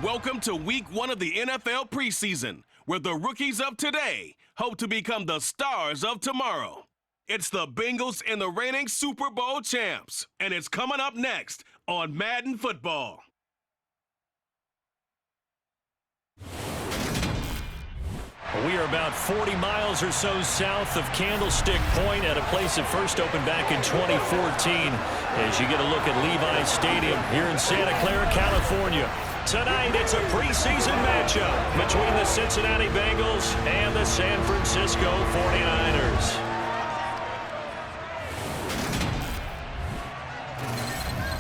Welcome to week 1 of the NFL preseason, where the rookies of today hope to become the stars of tomorrow. It's the Bengals and the reigning Super Bowl champs, and it's coming up next on Madden Football. We are about 40 miles or so south of Candlestick Point at a place that first opened back in 2014 as you get a look at Levi Stadium here in Santa Clara, California. Tonight, it's a preseason matchup between the Cincinnati Bengals and the San Francisco 49ers.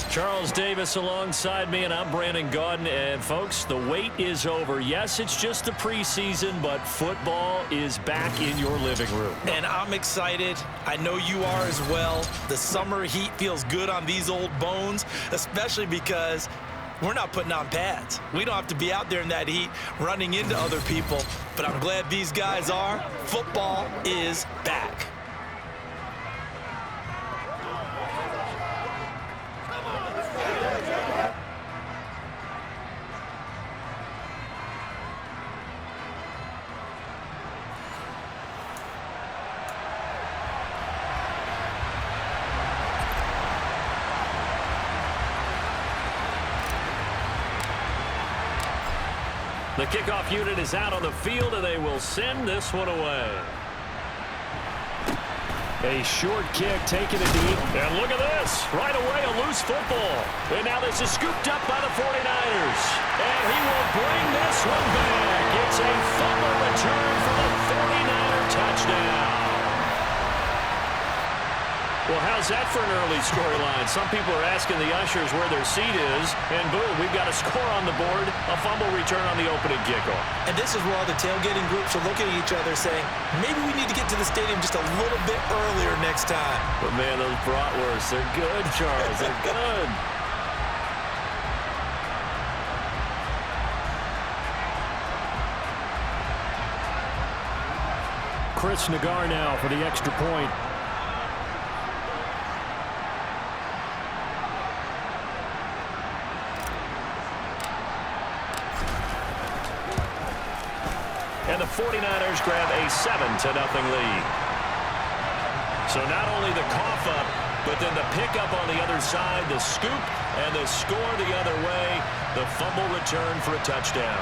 Charles Davis alongside me, and I'm Brandon Gaudin. And, folks, the wait is over. Yes, it's just the preseason, but football is back in your living room. And I'm excited. I know you are as well. The summer heat feels good on these old bones, especially because we're not putting on pads. We don't have to be out there in that heat running into other people, but I'm glad these guys are. Football is back. The kickoff unit is out on the field, and they will send this one away. A short kick taking it deep. And look at this. Right away, a loose football. And now this is scooped up by the 49ers. And he will bring this one back. It's a fumble return for the 49er touchdown. Well, how's that for an early storyline? Some people are asking the ushers where their seat is, and boom, we've got a score on the board, a fumble return on the opening kickoff. And this is where all the tailgating groups are looking at each other saying, maybe we need to get to the stadium just a little bit earlier next time. But, man, those bratwursts, they're good, Charles. They're good. Chris Nagar now for the extra point. And the 49ers grab a 7-0 lead. So not only the cough up, but then the pickup on the other side, the scoop, and the score the other way, the fumble return for a touchdown.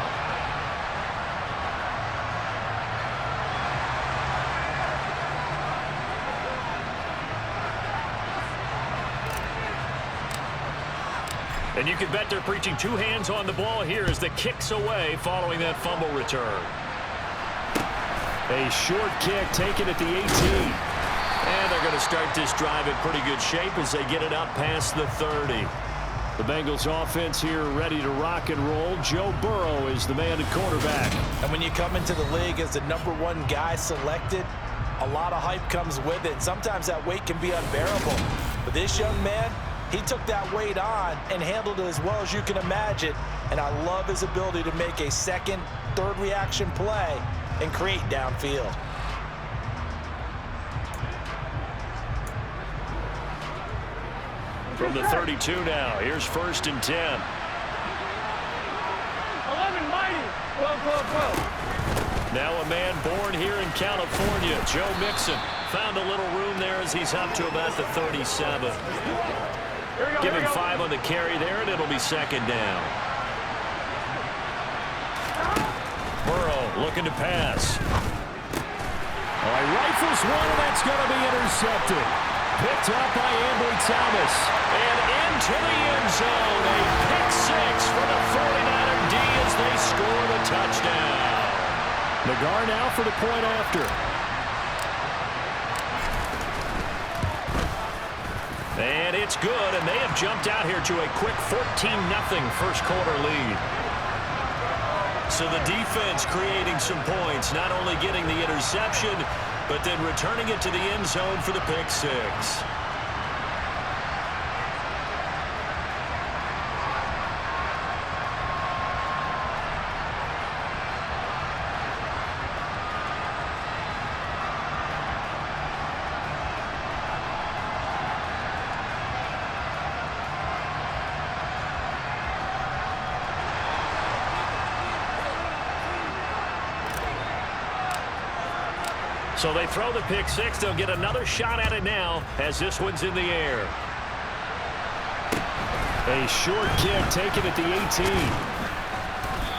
And you can bet they're preaching two hands on the ball here as the kick's away following that fumble return. A short kick taken at the 18. And they're going to start this drive in pretty good shape as they get it up past the 30. The Bengals offense here ready to rock and roll. Joe Burrow is the man at quarterback. And when you come into the league as the #1 guy selected, a lot of hype comes with it. Sometimes that weight can be unbearable. But this young man, he took that weight on and handled it as well as you can imagine. And I love his ability to make a second, third reaction play and create downfield. From the 32 now, here's 1st and 10. 11 mighty. 12. Now a man born here in California, Joe Mixon. Found a little room there as he's up to about the 37. Give him 5 on the carry there, and it'll be 2nd down. Burrow looking to pass. All right, rifles one, and that's going to be intercepted. Picked up by Ambry Thomas. And into the end zone. A pick 6 for the 49er D as they score the touchdown. Nagar now for the point after. And it's good, and they have jumped out here to a quick 14-0 first quarter lead. So the defense creating some points, not only getting the interception, but then returning it to the end zone for the pick 6. So they throw the pick six. They'll get another shot at it now as this one's in the air. A short kick taken at the 18.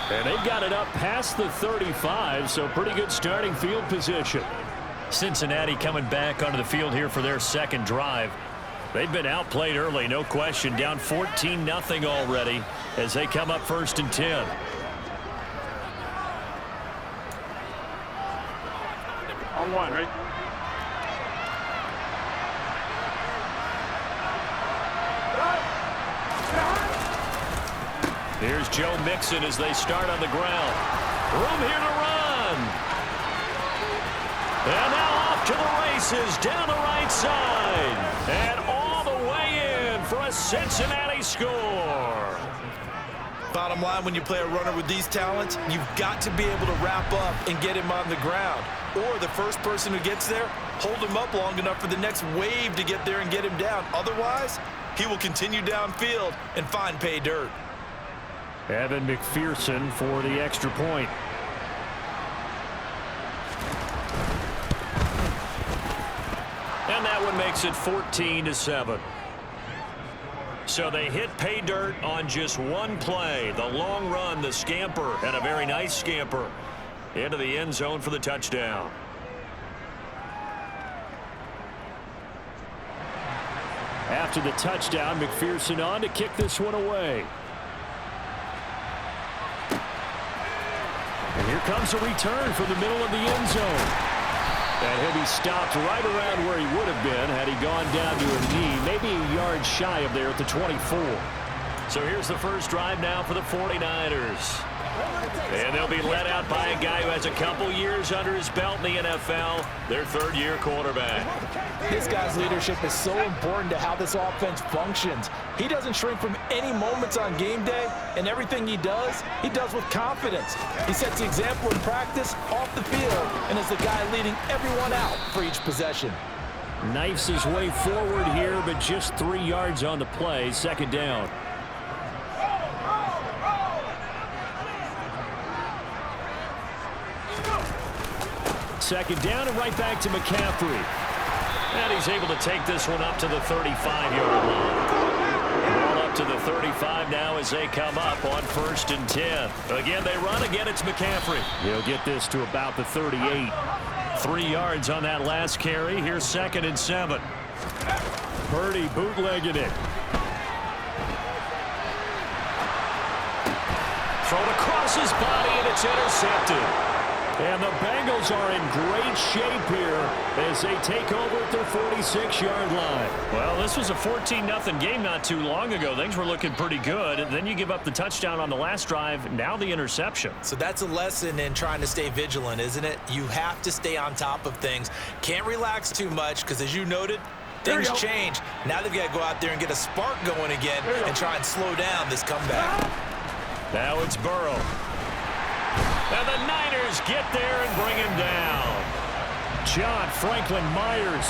And they've got it up past the 35, so pretty good starting field position. Cincinnati coming back onto the field here for their second drive. They've been outplayed early, no question. Down 14-0 already as they come up 1st and 10. On one, right? Here's Joe Mixon as they start on the ground. Room here to run. And now off to the races down the right side. And all the way in for a Cincinnati score. Bottom line, when you play a runner with these talents, you've got to be able to wrap up and get him on the ground. Or the first person who gets there, hold him up long enough for the next wave to get there and get him down. Otherwise, he will continue downfield and find pay dirt. Evan McPherson for the extra point. And that one makes it 14-7. So they hit pay dirt on just one play. The long run, the scamper, and a very nice scamper into the end zone for the touchdown. After the touchdown, McPherson on to kick this one away. And here comes a return from the middle of the end zone. And he'll be stopped right around where he would have been had he gone down to a knee, maybe a yard shy of there at the 24. So here's the first drive now for the 49ers. And they'll be led out by a guy who has a couple years under his belt in the NFL, their third-year quarterback. This guy's leadership is so important to how this offense functions. He doesn't shrink from any moments on game day, and everything he does with confidence. He sets the example in practice, off the field, and is the guy leading everyone out for each possession. Knifes his way forward here, but just 3 yards on the play, second down. Second down and right back to McCaffrey. And he's able to take this one up to the 35-yard line. Ball up to the 35 now as they come up on 1st and 10. Again, they run. Again, it's McCaffrey. He'll get this to about the 38. 3 yards on that last carry. Here's 2nd and 7. Purdy bootlegging it. Thrown across his body, and it's intercepted. And the Bengals are in great shape here as they take over at their 46-yard line. Well, this was a 14-0 game not too long ago. Things were looking pretty good. And then you give up the touchdown on the last drive. Now the interception. So that's a lesson in trying to stay vigilant, isn't it? You have to stay on top of things. Can't relax too much because, as you noted, things change. Now they've got to go out there and get a spark going again and try and slow down this comeback. Now it's Burrow. And the Niners get there and bring him down. John Franklin Myers,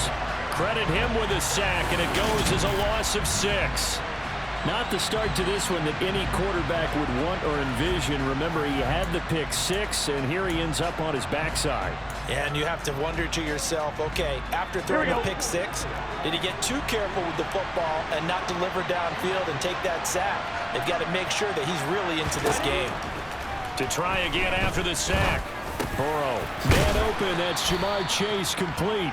credit him with a sack, and it goes as a loss of 6. Not the start to this one that any quarterback would want or envision. Remember, he had the pick 6, and here he ends up on his backside. And you have to wonder to yourself, okay, after throwing a pick 6, did he get too careful with the football and not deliver downfield and take that sack? They've got to make sure that he's really into this game. To try again after the sack. Burrow. Man open. That's Jamar Chase complete.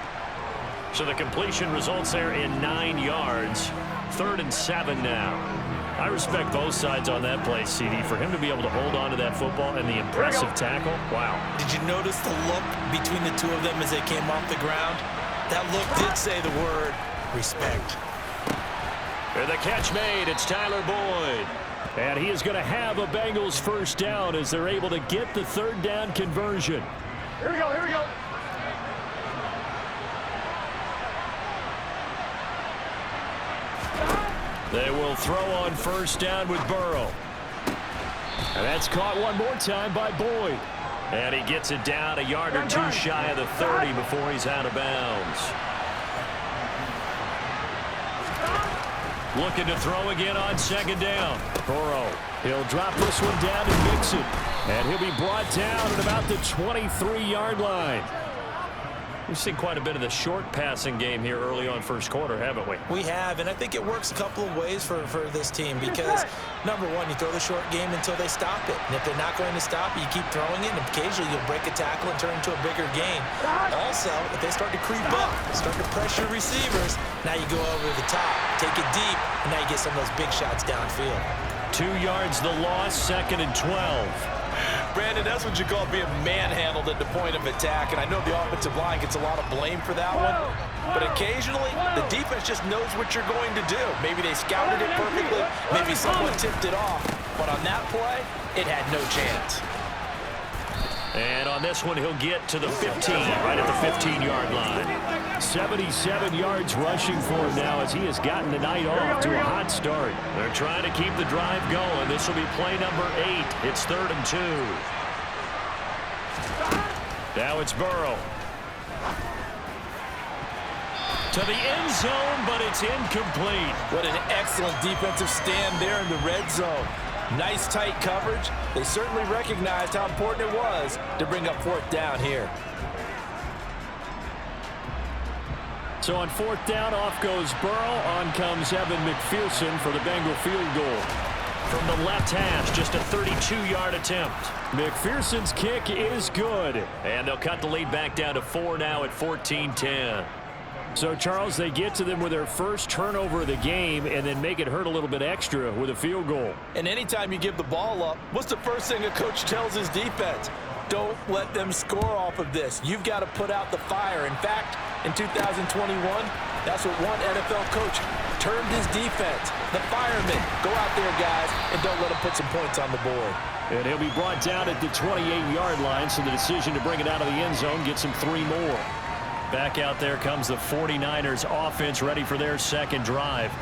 So the completion results there in 9 yards. 3rd and 7 now. I respect both sides on that play, CD. For him to be able to hold on to that football and the impressive tackle, wow. Did you notice the look between the two of them as they came off the ground? That look did say the word respect. And the catch made. It's Tyler Boyd. And he is going to have a Bengals first down as they're able to get the 3rd down conversion. Here we go, here we go. They will throw on 1st down with Burrow. And that's caught one more time by Boyd. And he gets it down a yard or 2 shy of the 30 before he's out of bounds. Looking to throw again on 2nd down. Burrow. He'll drop this one down and mix it. And he'll be brought down at about the 23-yard line. We've seen quite a bit of the short passing game here early on first quarter, haven't we? We have, and I think it works a couple of ways for this team because, number one, you throw the short game until they stop it. And if they're not going to stop it, you keep throwing it, and occasionally you'll break a tackle and turn it into a bigger gain. Also, if they start to creep up, start to pressure receivers, now you go over the top, take it deep, and now you get some of those big shots downfield. 2 yards the loss, 2nd and 12. Brandon, that's what you call being manhandled at the point of attack, and I know the offensive line gets a lot of blame for that one, but occasionally the defense just knows what you're going to do. Maybe they scouted it perfectly, maybe someone tipped it off, but on that play, it had no chance. And on this one, he'll get to the 15, right at the 15-yard line. 77 yards rushing for him now as he has gotten the night off to a hot start. They're trying to keep the drive going. This will be play number 8. It's 3rd and 2. Now it's Burrow. To the end zone, but it's incomplete. What an excellent defensive stand there in the red zone. Nice tight coverage. They certainly recognized how important it was to bring up 4th down here. So on 4th down, off goes Burrow. On comes Evan McPherson for the Bengal field goal. From the left hash, just a 32-yard attempt. McPherson's kick is good. And they'll cut the lead back down to 4 now at 14-10. So, Charles, they get to them with their first turnover of the game and then make it hurt a little bit extra with a field goal. And anytime you give the ball up, what's the first thing a coach tells his defense? Don't let them score off of this. You've got to put out the fire. In fact, in 2021, that's what one NFL coach termed his defense. The firemen. Go out there, guys, and don't let them put some points on the board. And he'll be brought down at the 28-yard line, so the decision to bring it out of the end zone gets him 3 more. Back out there comes the 49ers offense ready for their second drive.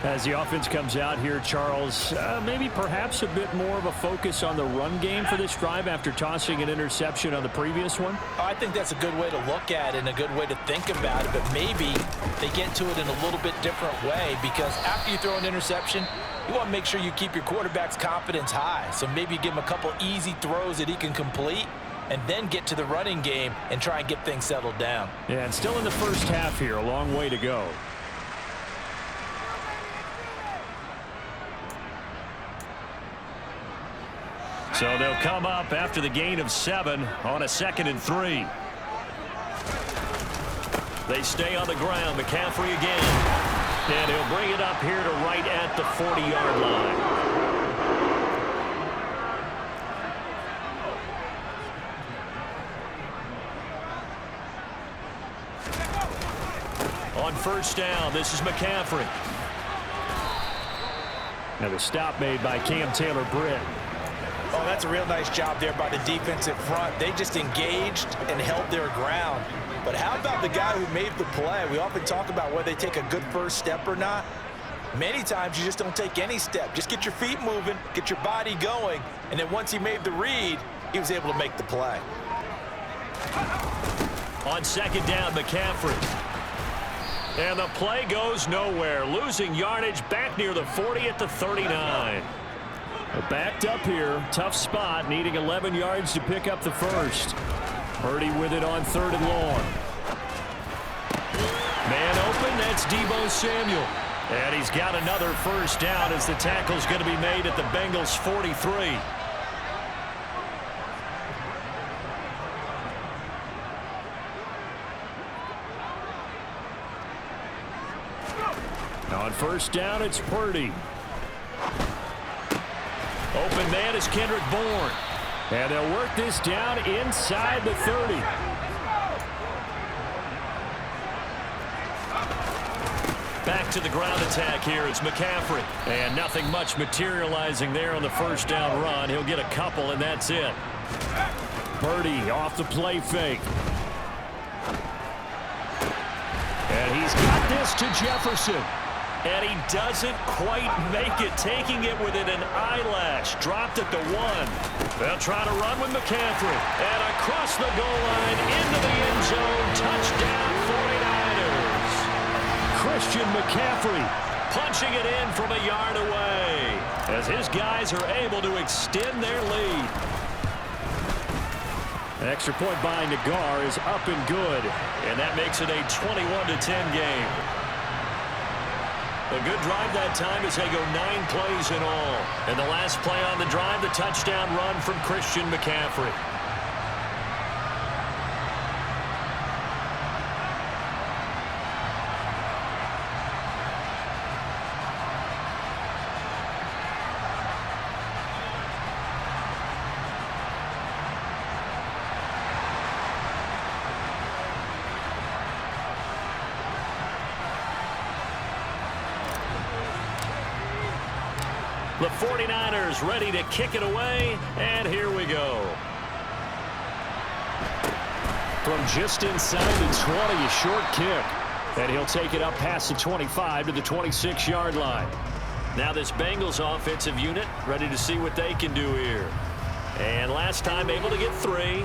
As the offense comes out here, Charles, maybe perhaps a bit more of a focus on the run game for this drive after tossing an interception on the previous one? I think that's a good way to look at it and a good way to think about it, but maybe they get to it in a little bit different way because after you throw an interception, you want to make sure you keep your quarterback's confidence high. So maybe give him a couple easy throws that he can complete and then get to the running game and try and get things settled down. Yeah, and still in the first half here, a long way to go. So they'll come up after the gain of 7 on a 2nd and 3. They stay on the ground. McCaffrey again. And he'll bring it up here to right at the 40-yard line. On first down, this is McCaffrey. Now the stop made by Cam Taylor-Britt. Oh, that's a real nice job there by the defensive front. They just engaged and held their ground. But how about the guy who made the play? We often talk about whether they take a good first step or not. Many times you just don't take any step. Just get your feet moving, get your body going, and then once he made the read, he was able to make the play. On second down, McCaffrey. And the play goes nowhere. Losing yardage back near the 40 at the 39. Backed up here. Tough spot. Needing 11 yards to pick up the first. Purdy with it on 3rd and long. Man open. That's Deebo Samuel. And he's got another first down as the tackle's going to be made at the Bengals 43. On first down, it's Purdy. Open man is Kendrick Bourne. And they'll work this down inside the 30. Back to the ground attack here. It's McCaffrey. And nothing much materializing there on the first down run. He'll get a couple, and that's it. Purdy off the play fake. And he's got this to Jefferson. And he doesn't quite make it, taking it within an eyelash. Dropped at the 1. They'll try to run with McCaffrey. And across the goal line, into the end zone. Touchdown, 49ers. Christian McCaffrey punching it in from a yard away as his guys are able to extend their lead. An extra point by Nagar is up and good, and that makes it a 21-10 game. A good drive that time as they go 9 plays in all. And the last play on the drive, the touchdown run from Christian McCaffrey. The 49ers ready to kick it away, and here we go. From just inside the 20, a short kick. And he'll take it up past the 25 to the 26-yard line. Now this Bengals offensive unit ready to see what they can do here. And last time able to get 3.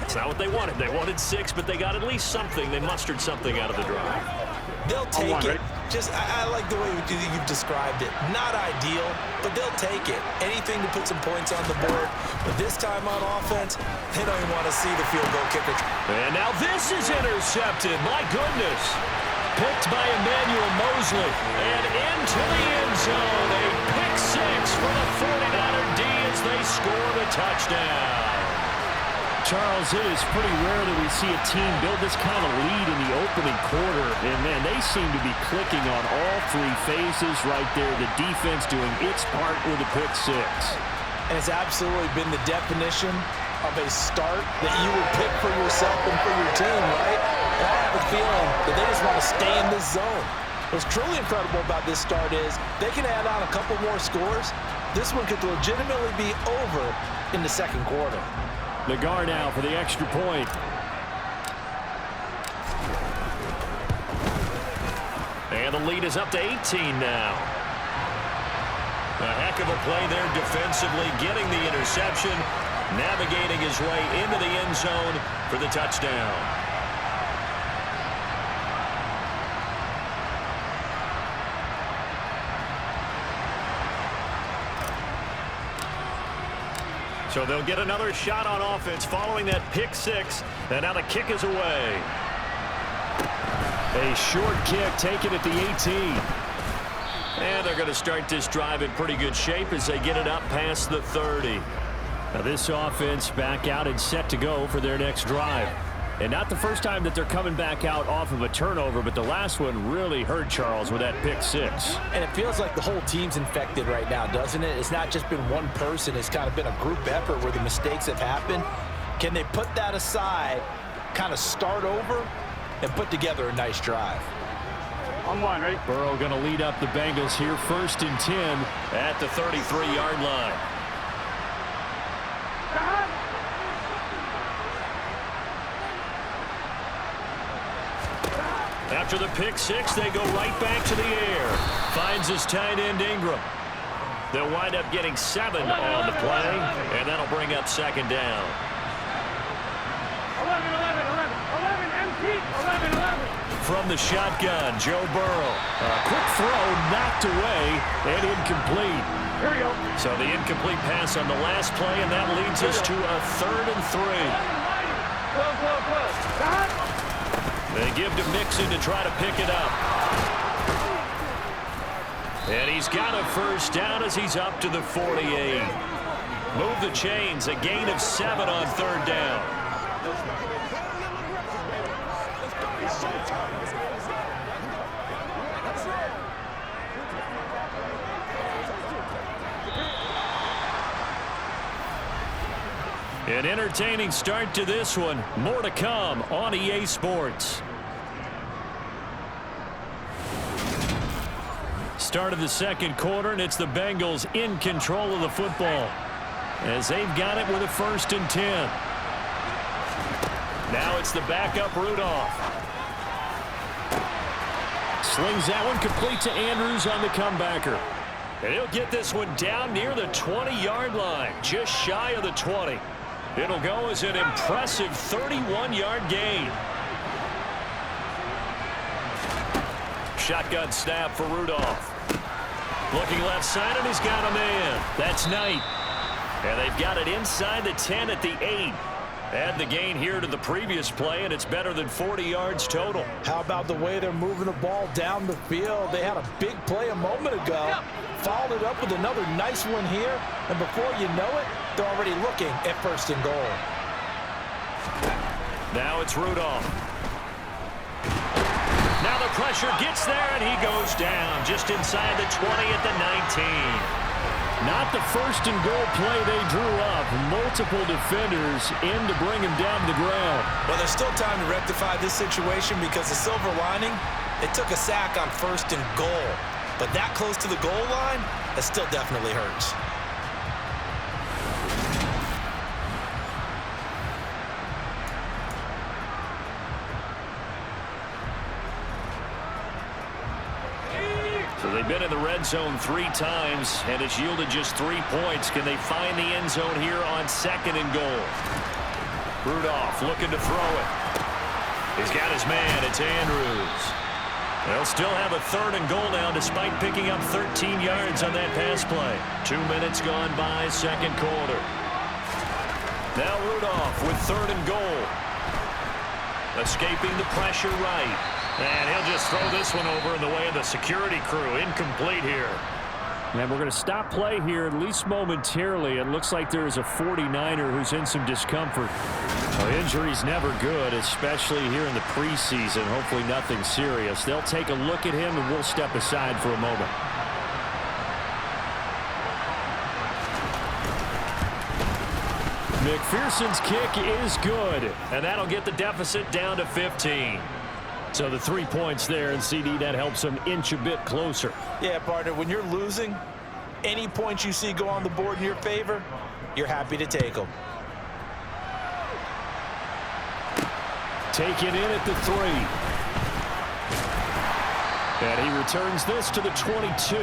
That's not what they wanted. They wanted 6, but they got at least something. They mustered something out of the drive. They'll take it. I like the way you've described it. Not ideal, but they'll take it. Anything to put some points on the board. But this time on offense, they don't even want to see the field goal kicker. And now this is intercepted. My goodness. Picked by Emmanuel Mosley. And into the end zone. A pick 6 for the 49er D as they score the touchdown. Charles, it is pretty rare that we see a team build this kind of lead in the opening quarter. And, man, they seem to be clicking on all 3 phases right there. The defense doing its part with a pick 6. And it's absolutely been the definition of a start that you would pick for yourself and for your team, right? And I have a feeling that they just want to stay in this zone. What's truly incredible about this start is they can add on a couple more scores. This one could legitimately be over in the second quarter. Nagar now for the extra point. And the lead is up to 18 now. A heck of a play there defensively, getting the interception, navigating his way into the end zone for the touchdown. So they'll get another shot on offense following that pick 6. And now the kick is away. A short kick taken at the 18. And they're going to start this drive in pretty good shape as they get it up past the 30. Now this offense back out and set to go for their next drive. And not the first time that they're coming back out off of a turnover, but the last one really hurt Charles with that pick 6. And it feels like the whole team's infected right now, doesn't it? It's not just been one person. It's kind of been a group effort where the mistakes have happened. Can they put that aside, kind of start over, and put together a nice drive? On 1, right? Burrow going to lead up the Bengals here, 1st and 10 at the 33-yard line. After the pick 6, they go right back to the air. Finds his tight end Ingram. They'll wind up getting 7 on the play, and that'll bring up 2nd down. 11, empty, 11. From the shotgun, Joe Burrow. A quick throw knocked away and incomplete. Here we go. So the incomplete pass on the last play, and that leads us to a 3rd and 3. Close. They give to Mixon to try to pick it up. And he's got a 1st down as he's up to the 48. Move the chains, a gain of 7 on 3rd down. An entertaining start to this one. More to come on EA Sports. Start of the second quarter, and it's the Bengals in control of the football as they've got it with a 1st and 10. Now it's the backup Rudolph. Slings that one complete to Andrews on the comebacker. And he'll get this one down near the 20-yard line, just shy of the 20. It'll go as an impressive 31-yard gain. Shotgun snap for Rudolph. Looking left side, and he's got a man. That's Knight. And they've got it inside the 10 at the 8. Add the gain here to the previous play, and it's better than 40 yards total. How about the way they're moving the ball down the field? They had a big play a moment ago, followed it up with another nice one here, and before you know it, they're already looking at 1st and goal. Now it's Rudolph. Now the pressure gets there, and he goes down just inside the 20 at the 19. Not the 1st and goal play they drew up. Multiple defenders in to bring him down to the ground. Well, there's still time to rectify this situation because the silver lining, it took a sack on 1st and goal. But that close to the goal line, that still definitely hurts. So they've been in the red zone 3 times, and it's yielded just 3 points. Can they find the end zone here on 2nd and goal? Rudolph looking to throw it. He's got his man. It's Andrews. They'll still have a 3rd and goal now despite picking up 13 yards on that pass play. 2 minutes gone by, 2nd quarter. Now Rudolph with 3rd and goal. Escaping the pressure right. And he'll just throw this one over in the way of the security crew. Incomplete here. And we're going to stop play here, at least momentarily. It looks like there is a 49er who's in some discomfort. Well, injury's never good, especially here in the preseason. Hopefully nothing serious. They'll take a look at him, and we'll step aside for a moment. McPherson's kick is good. And that'll get the deficit down to 15. So the 3 points there, and CD, that helps them inch a bit closer. Yeah, partner, when you're losing, any points you see go on the board in your favor, you're happy to take them. Taken in at the 3. And he returns this to the 22.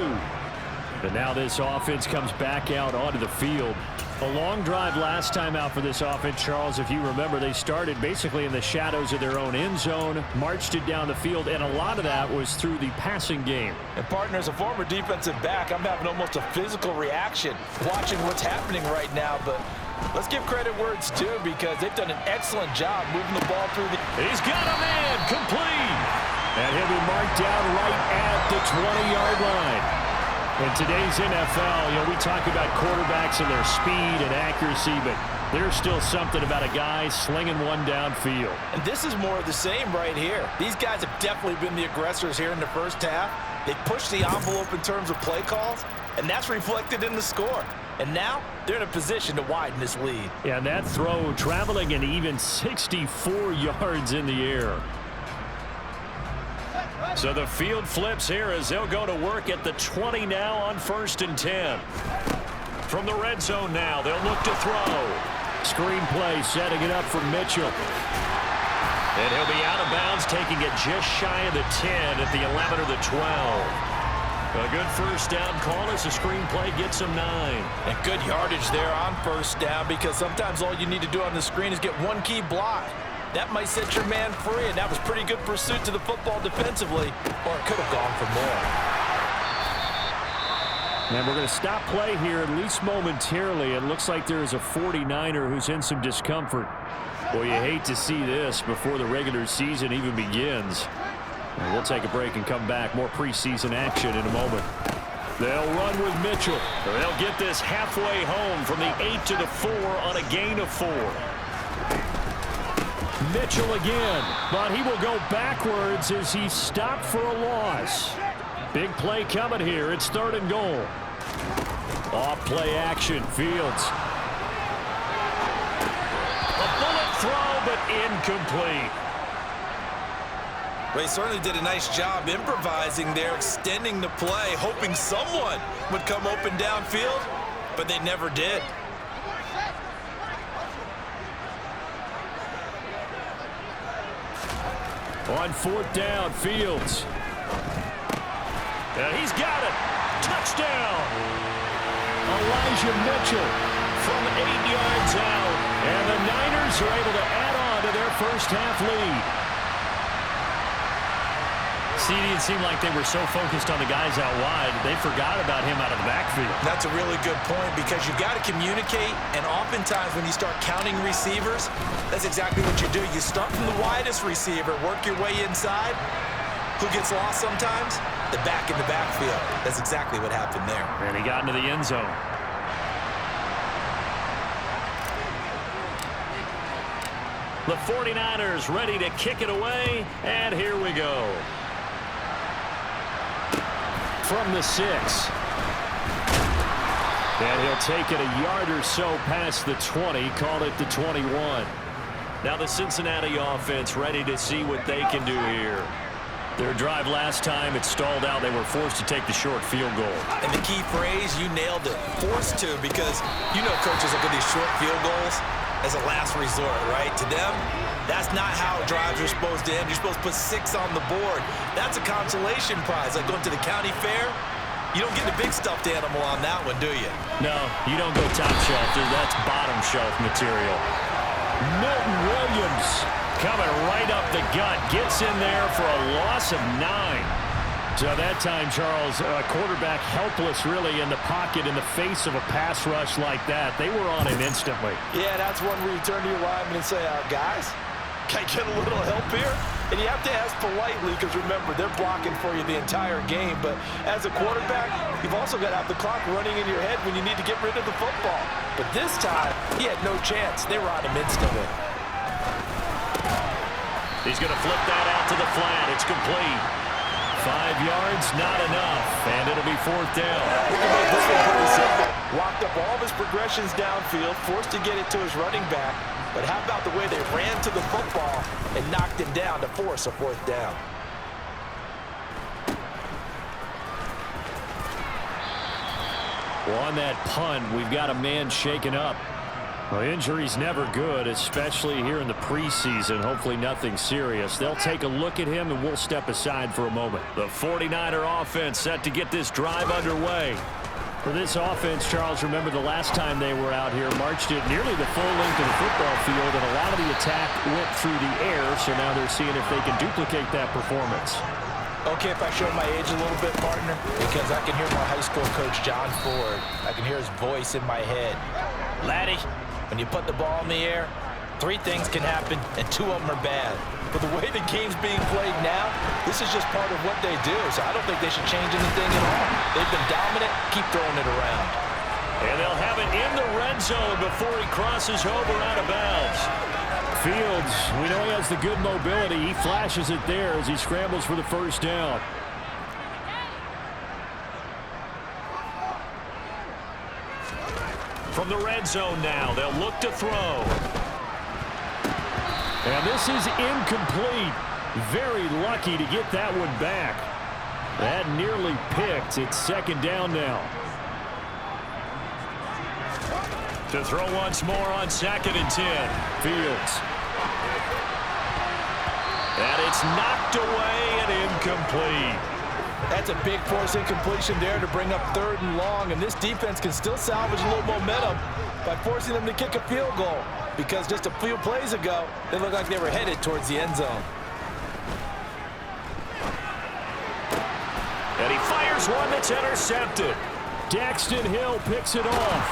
And now this offense comes back out onto the field. A long drive last time out for this offense, Charles. If you remember, they started basically in the shadows of their own end zone, marched it down the field, and a lot of that was through the passing game. And partner, as a former defensive back, I'm having almost a physical reaction watching what's happening right now. But let's give credit where it's due because they've done an excellent job moving the ball through the... He's got a man, complete. And he'll be marked down right at the 20-yard line. In today's NFL, we talk about quarterbacks and their speed and accuracy, but there's still something about a guy slinging one downfield. And this is more of the same right here. These guys have definitely been the aggressors here in the first half. They pushed the envelope in terms of play calls, and that's reflected in the score. And now they're in a position to widen this lead. Yeah, and that throw traveling an even 64 yards in the air. So the field flips here as they'll go to work at the 20 now on 1st and 10. From the red zone now, they'll look to throw. Screen play, setting it up for Mitchell. And he'll be out of bounds, taking it just shy of the 10 at the 11 or the 12. A good first down call as the screen play gets him 9. And good yardage there on 1st down because sometimes all you need to do on the screen is get one key block. That might set your man free, and that was pretty good pursuit to the football defensively, or it could have gone for more. And we're going to stop play here, at least momentarily. It looks like there is a 49er who's in some discomfort. Boy, you hate to see this before the regular season even begins. And we'll take a break and come back. More preseason action in a moment. They'll run with Mitchell. They'll get this halfway home from the 8 to the 4 on a gain of 4. Mitchell again, but he will go backwards as he's stopped for a loss. Big play coming here. It's 3rd and goal. Off play action. Fields. A bullet throw, but incomplete. Well, he certainly did a nice job improvising there, extending the play, hoping someone would come open downfield, but they never did. On 4th down, Fields. And he's got it. Touchdown. Elijah Mitchell from 8 yards out. And the Niners are able to add on to their first half lead. See, it seemed like they were so focused on the guys out wide, they forgot about him out of the backfield. That's a really good point because you've got to communicate, and oftentimes when you start counting receivers, that's exactly what you do. You start from the widest receiver, work your way inside. Who gets lost sometimes? The back in the backfield. That's exactly what happened there. And he got into the end zone. The 49ers ready to kick it away, and here we go. From the 6. And he'll take it a yard or so past the 20, call it the 21. Now the Cincinnati offense ready to see what they can do here. Their drive last time, it stalled out. They were forced to take the short field goal. And the key phrase, you nailed it, forced to, because you know coaches look at these short field goals as a last resort, right? To them, that's not how drives are supposed to end. You're supposed to put 6 on the board. That's a consolation prize. Like going to the county fair, you don't get the big stuffed animal on that one, do you? No, you don't go top shelf. That's bottom shelf material. Milton Williams coming right up the gut. Gets in there for a loss of 9. So that time, Charles, quarterback helpless really in the pocket in the face of a pass rush like that. They were on him instantly. Yeah, that's one where you turn to your lineman and say, guys, can I get a little help here? And you have to ask politely because, remember, they're blocking for you the entire game. But as a quarterback, you've also got to have the clock running in your head when you need to get rid of the football. But this time, he had no chance. They were on him instantly. He's going to flip that out to the flat. It's complete. 5 yards, not enough, and it'll be 4th down. We can make this one pretty simple. Walked up all of his progressions downfield, forced to get it to his running back. But how about the way they ran to the football and knocked him down to force a 4th down? Well, on that punt, we've got a man shaken up. Well, injury's never good, especially here in the preseason. Hopefully nothing serious. They'll take a look at him, and we'll step aside for a moment. The 49er offense set to get this drive underway. For this offense, Charles, remember the last time they were out here, marched it nearly the full length of the football field, and a lot of the attack went through the air, so now they're seeing if they can duplicate that performance. Okay, if I show my age a little bit, partner, because I can hear my high school coach, John Ford. I can hear his voice in my head. Laddie, when you put the ball in the air, 3 things can happen, and 2 of them are bad. But the way the game's being played now, this is just part of what they do, so I don't think they should change anything at all. They've been dominant. Keep throwing it around. And they'll have it in the red zone before he crosses over out of bounds. Fields, we know he has the good mobility. He flashes it there as he scrambles for the 1st down. From the red zone now, they'll look to throw. And this is incomplete. Very lucky to get that one back. That nearly picked. It's 2nd down now. To throw once more on 2nd and 10. Fields. And it's knocked away and incomplete. That's a big force incompletion there to bring up 3rd and long, and this defense can still salvage a little momentum by forcing them to kick a field goal, because just a few plays ago, they looked like they were headed towards the end zone. And he fires one that's intercepted. Daxton Hill picks it off.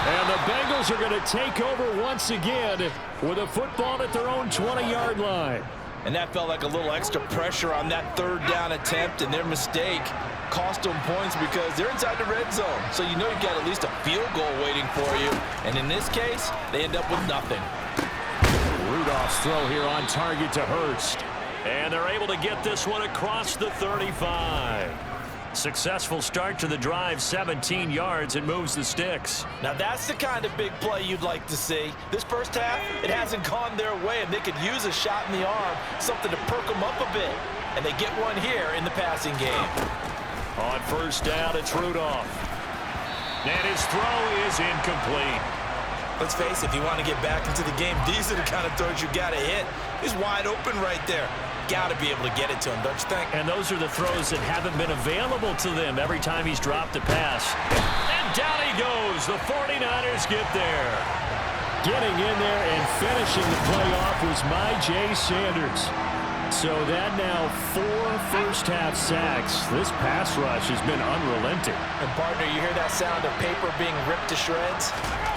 And the Bengals are going to take over once again with a football at their own 20-yard line. And that felt like a little extra pressure on that 3rd down attempt, and their mistake cost them points because they're inside the red zone. So you know you've got at least a field goal waiting for you. And in this case, they end up with nothing. Rudolph's throw here on target to Hurst. And they're able to get this one across the 35. Successful start to the drive, 17 yards, and moves the sticks. Now that's the kind of big play you'd like to see. This first half, it hasn't gone their way, and they could use a shot in the arm, something to perk them up a bit. And they get one here in the passing game. On 1st down, it's Rudolph. And his throw is incomplete. Let's face it, if you want to get back into the game, these are the kind of throws you got to hit. He's wide open right there. Got to be able to get it to him, don't you think? And those are the throws that haven't been available to them every time he's dropped a pass. And down he goes. The 49ers get there. Getting in there and finishing the play off was Jay Sanders. So that now 4 first-half sacks. This pass rush has been unrelenting. And, partner, you hear that sound of paper being ripped to shreds?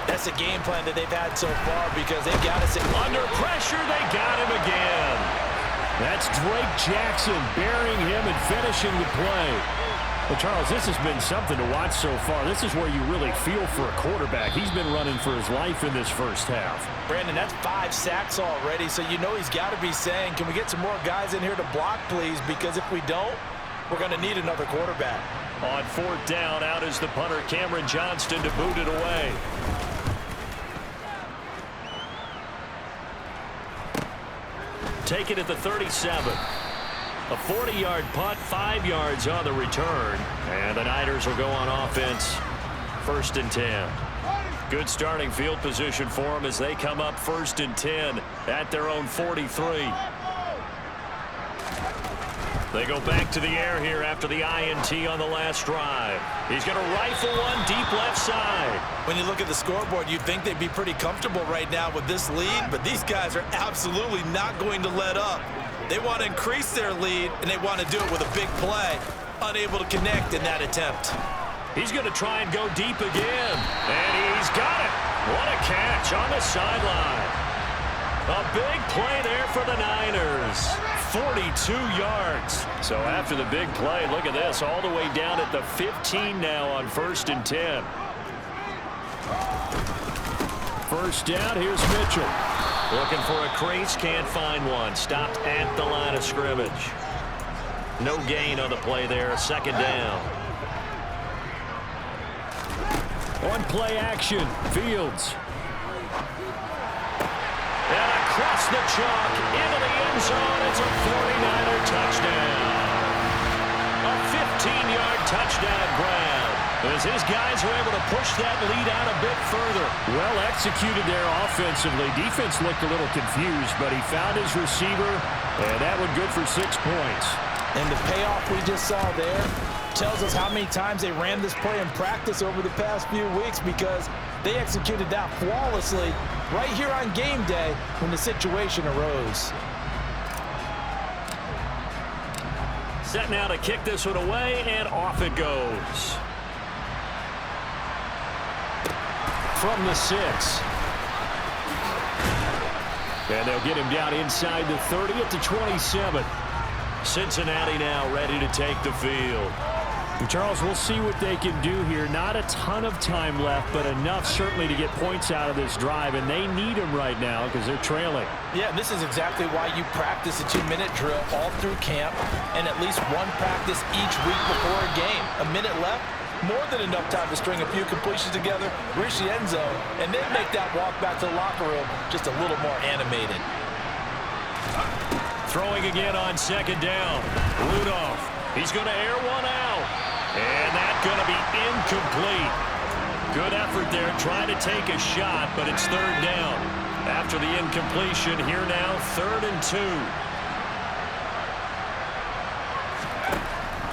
That's a game plan that they've had so far because they've got us under pressure. They got him again. That's Drake Jackson burying him and finishing the play. Well, Charles, this has been something to watch so far. This is where you really feel for a quarterback. He's been running for his life in this first half. Brandon, that's 5 sacks already, so you know he's got to be saying, can we get some more guys in here to block, please? Because if we don't, we're going to need another quarterback. On 4th down, out is the punter, Cameron Johnston, to boot it away. Take it at the 37. A 40-yard punt, 5 yards on the return. And the Niners will go on offense. 1st and 10. Good starting field position for them as they come up 1st and 10 at their own 43. They go back to the air here after the INT on the last drive. He's going to rifle one deep left side. When you look at the scoreboard, you'd think they'd be pretty comfortable right now with this lead, but these guys are absolutely not going to let up. They want to increase their lead, and they want to do it with a big play. Unable to connect in that attempt. He's going to try and go deep again. And he's got it. What a catch on the sideline. A big play there for the Niners. 42 yards. So after the big play, look at this. All the way down at the 15 now on 1st and 10. First down, here's Mitchell. Looking for a crease, can't find one. Stopped at the line of scrimmage. No gain on the play there, 2nd down. On play action, Fields. And across the chalk, into the end zone, it's a 49er touchdown. A 15-yard touchdown grab. As his guys are able to push that lead out a bit further. Well executed there offensively. Defense looked a little confused, but he found his receiver, and that one good for 6 points. And the payoff we just saw there tells us how many times they ran this play in practice over the past few weeks because they executed that flawlessly right here on game day when the situation arose. Set now to kick this one away, and off it goes. From the 6. And they'll get him down inside the 30 at the 27. Cincinnati now ready to take the field. Charles, we'll see what they can do here. Not a ton of time left, but enough certainly to get points out of this drive, and they need them right now because they're trailing. Yeah, this is exactly why you practice a 2-minute drill all through camp and at least one practice each week before a game. A minute left, more than enough time to string a few completions together, reach the end zone, and then make that walk back to the locker room just a little more animated. Throwing again on 2nd down. Rudolph, he's going to air one out. And that's going to be incomplete. Good effort there trying to take a shot, but it's 3rd down. After the incompletion, here now 3rd and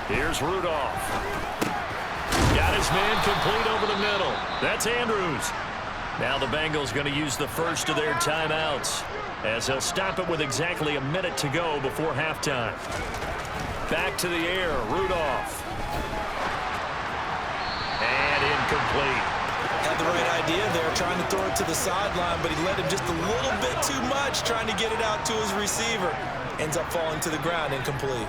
2. Here's Rudolph. Got his man complete over the middle. That's Andrews. Now the Bengals going to use the first of their timeouts as they'll stop it with exactly a minute to go before halftime. Back to the air, Rudolph. And incomplete. Had the right idea there, trying to throw it to the sideline, but he let him just a little bit too much, trying to get it out to his receiver. Ends up falling to the ground, incomplete.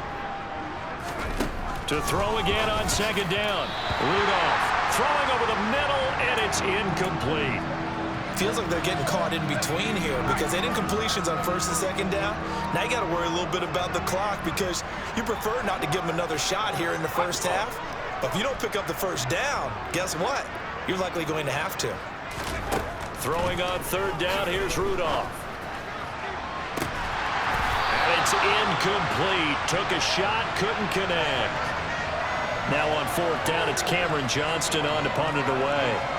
To throw again on 2nd down. Rudolph throwing over the middle, and it's incomplete. Feels like they're getting caught in between here because they had incompletions on 1st and 2nd down. Now you got to worry a little bit about the clock because you prefer not to give them another shot here in the first half. But if you don't pick up the 1st down, guess what? You're likely going to have to. Throwing on 3rd down, here's Rudolph. And it's incomplete. Took a shot, couldn't connect. Now on 4th down, it's Cameron Johnston on to punt it away.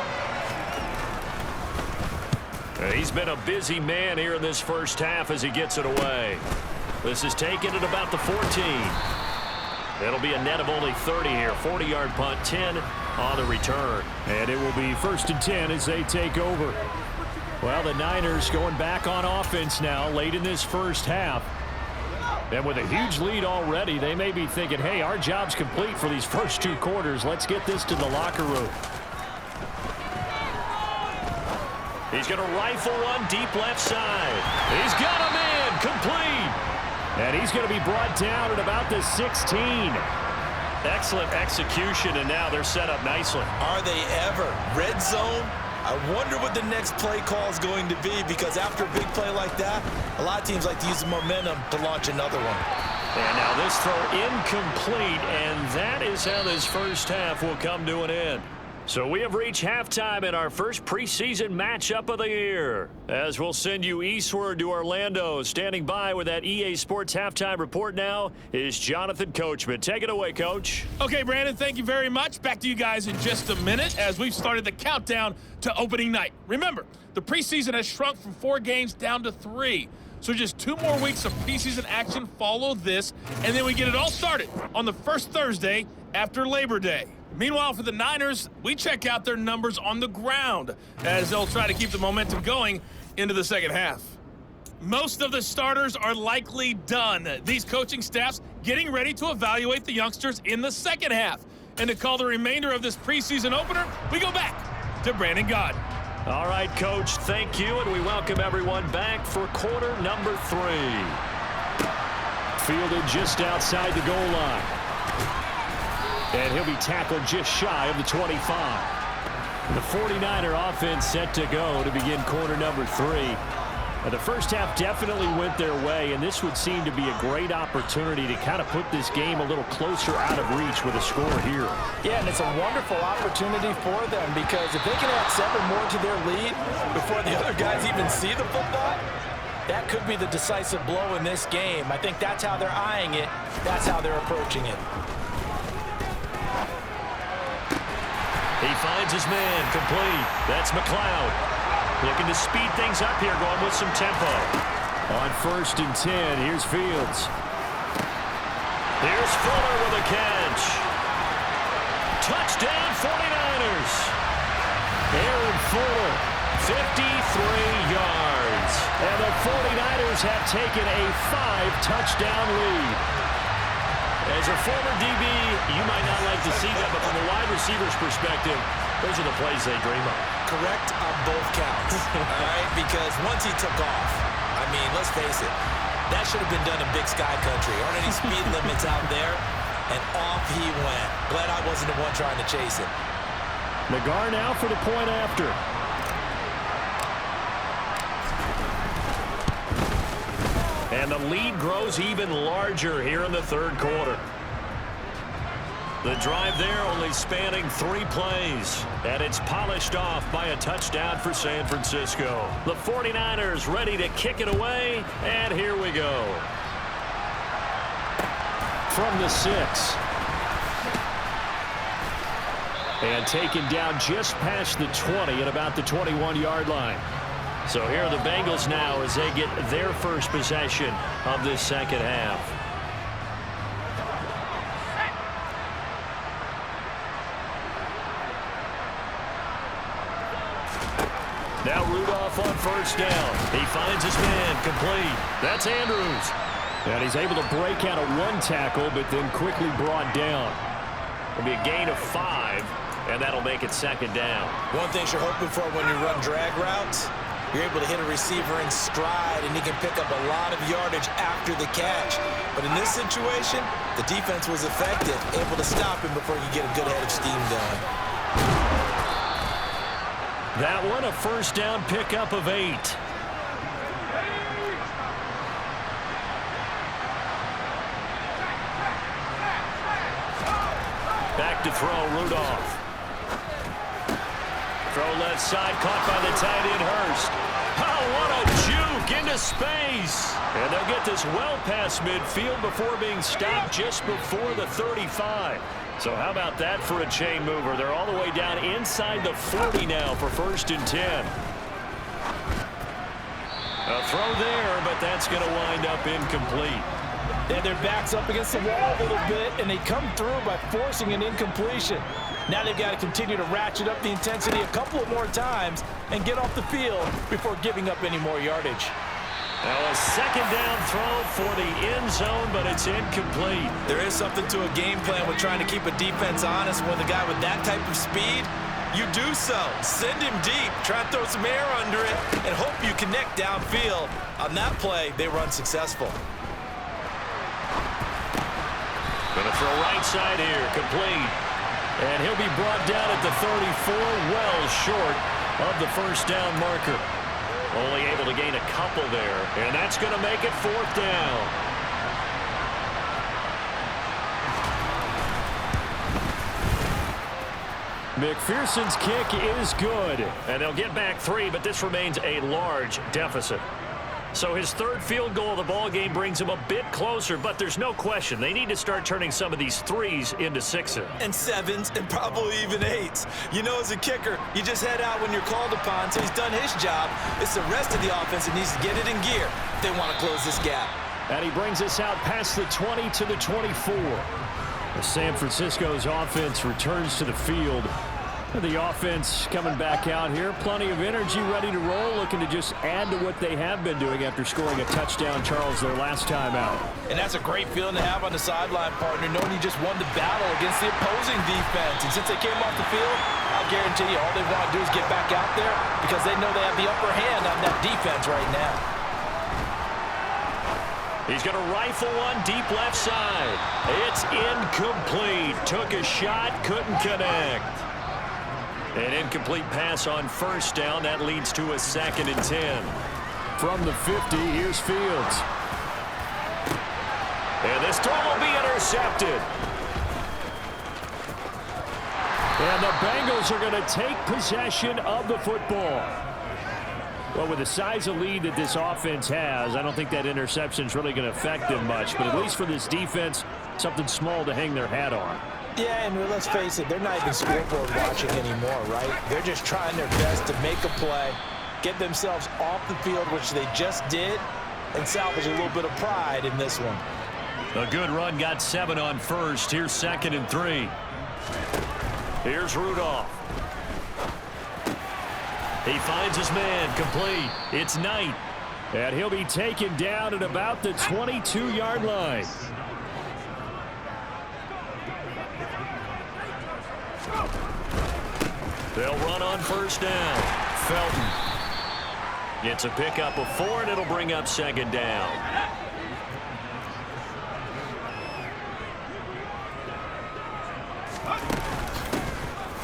He's been a busy man here in this first half as he gets it away. This is taken at about the 14. It'll be a net of only 30 here. 40-yard punt, 10 on the return. And it will be 1st and 10 as they take over. Well, the Niners going back on offense now late in this first half. And with a huge lead already, they may be thinking, hey, our job's complete for these first 2 quarters. Let's get this to the locker room. He's going to rifle one deep left side. He's got him in, complete. And he's going to be brought down at about the 16. Excellent execution, and now they're set up nicely. Are they ever? Red zone? I wonder what the next play call is going to be, because after a big play like that, a lot of teams like to use the momentum to launch another one. And now this throw incomplete, and that is how this first half will come to an end. So we have reached halftime in our first preseason matchup of the year, as we'll send you eastward to Orlando. Standing by with that EA Sports halftime report now is Jonathan Coachman. Take it away, Coach. Okay, Brandon, thank you very much. Back to you guys in just a minute as we've started the countdown to opening night. Remember, the preseason has shrunk from 4 games down to 3. So just 2 more weeks of preseason action follow this, and then we get it all started on the first Thursday after Labor Day. Meanwhile, for the Niners, we check out their numbers on the ground as they'll try to keep the momentum going into the second half. Most of the starters are likely done. These coaching staffs getting ready to evaluate the youngsters in the second half. And to call the remainder of this preseason opener, we go back to Brandon Gaud. All right, Coach, thank you, and we welcome everyone back for quarter number 3. Fielded just outside the goal line. And he'll be tackled just shy of the 25. The 49er offense set to go to begin quarter number 3. The first half definitely went their way, and this would seem to be a great opportunity to kind of put this game a little closer out of reach with a score here. Yeah, and it's a wonderful opportunity for them, because if they can add 7 more to their lead before the other guys even see the football, that could be the decisive blow in this game. I think that's how they're eyeing it. That's how they're approaching it. He finds his man, complete. That's McLeod. Looking to speed things up here, going with some tempo. On 1st and 10, here's Fields. Here's Fuller with a catch. Touchdown, 49ers. Aaron Fuller, 53 yards. And the 49ers have taken a 5-touchdown lead. As a former DB, you might not like to see that, but from a wide receiver's perspective, those are the plays they dream of. Correct on both counts, all right? Because once he took off, I mean, let's face it, that should have been done in Big Sky Country. Aren't any speed limits out there? And off he went. Glad I wasn't the one trying to chase him. McGar now for the point after. And the lead grows even larger here in the 3rd quarter. The drive there only spanning 3 plays. And it's polished off by a touchdown for San Francisco. The 49ers ready to kick it away. And here we go. From the 6. And taken down just past the 20 at about the 21-yard line. So here are the Bengals now as they get their first possession of this second half. Now Rudolph on 1st down. He finds his man, complete. That's Andrews. And he's able to break out of 1 tackle, but then quickly brought down. It'll be a gain of 5, and that'll make it 2nd down. One thing you're hoping for when you run drag routes, you're able to hit a receiver in stride, and he can pick up a lot of yardage after the catch. But in this situation, the defense was effective, able to stop him before he could get a good head of steam going. That one a 1st down pickup of 8. Back to throw, Rudolph. Throw left side, caught by the tight end, Hurst. Oh, what a juke into space. And they'll get this well past midfield before being stopped just before the 35. So how about that for a chain mover? They're all the way down inside the 40 now for 1st and 10. A throw there, but that's going to wind up incomplete. They had their backs up against the wall a little bit, and they come through by forcing an incompletion. Now they've got to continue to ratchet up the intensity a couple of more times and get off the field before giving up any more yardage. Now a second down throw for the end zone, but it's incomplete. There is something to a game plan with trying to keep a defense honest. When the guy with that type of speed, you do so. Send him deep, try to throw some air under it, and hope you connect downfield. On that play, they run successful. Gonna throw right side here, complete. And he'll be brought down at the 34, well short of the first down marker. Only able to gain a couple there, and that's going to make it fourth down. McPherson's kick is good, and they'll get back 3, but this remains a large deficit. So his third field goal of the ball game brings him a bit closer, but there's no question they need to start turning some of these 3s into 6s. And 7s, and probably even 8s. You know, as a kicker, you just head out when you're called upon, so he's done his job. It's the rest of the offense that needs to get it in gear if they want to close this gap. And he brings us out past the 20 to the 24. As San Francisco's offense returns to the field. The offense coming back out here. Plenty of energy, ready to roll, looking to just add to what they have been doing after scoring a touchdown, Charles, their last time out. And that's a great feeling to have on the sideline, partner, knowing you just won the battle against the opposing defense. And since they came off the field, I'll guarantee you all they want to do is get back out there because they know they have the upper hand on that defense right now. He's going to rifle one deep left side. It's incomplete. Took a shot, couldn't connect. An incomplete pass on first down. That leads to a 2nd and 10. From the 50, here's Fields. And this throw will be intercepted. And the Bengals are going to take possession of the football. Well, with the size of lead that this offense has, I don't think that interception is really going to affect them much. But at least for this defense, something small to hang their hat on. Yeah, and let's face it, they're not even scoreboard watching anymore, right? They're just trying their best to make a play, get themselves off the field, which they just did, and salvage a little bit of pride in this one. A good run, got 7 on first. Here's 2nd and 3. Here's Rudolph. He finds his man, complete. It's Knight. And he'll be taken down at about the 22-yard line. They'll run on first down. Felton gets a pickup of 4, and it'll bring up 2nd down.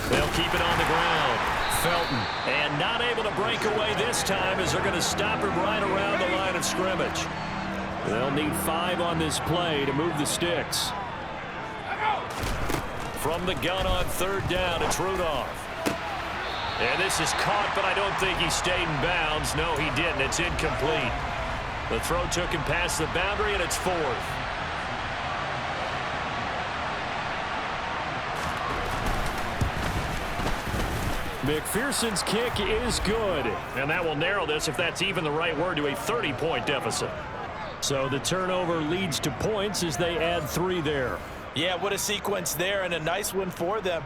They'll keep it on the ground. Felton, and not able to break away this time as they're going to stop him right around the line of scrimmage. They'll need 5 on this play to move the sticks. From the gun on third down, it's Rudolph. And this is caught, but I don't think he stayed in bounds. No, he didn't. It's incomplete. The throw took him past the boundary, and it's 4th. McPherson's kick is good. And that will narrow this, if that's even the right word, to a 30-point deficit. So the turnover leads to points as they add 3 there. Yeah, what a sequence there, and a nice one for them.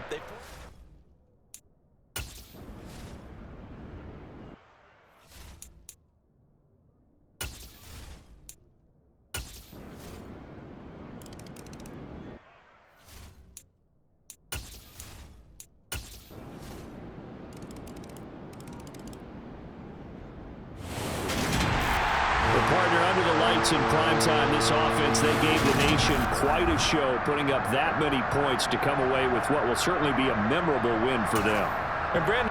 In primetime, this offense, they gave the nation quite a show, putting up that many points to come away with what will certainly be a memorable win for them. And Brandon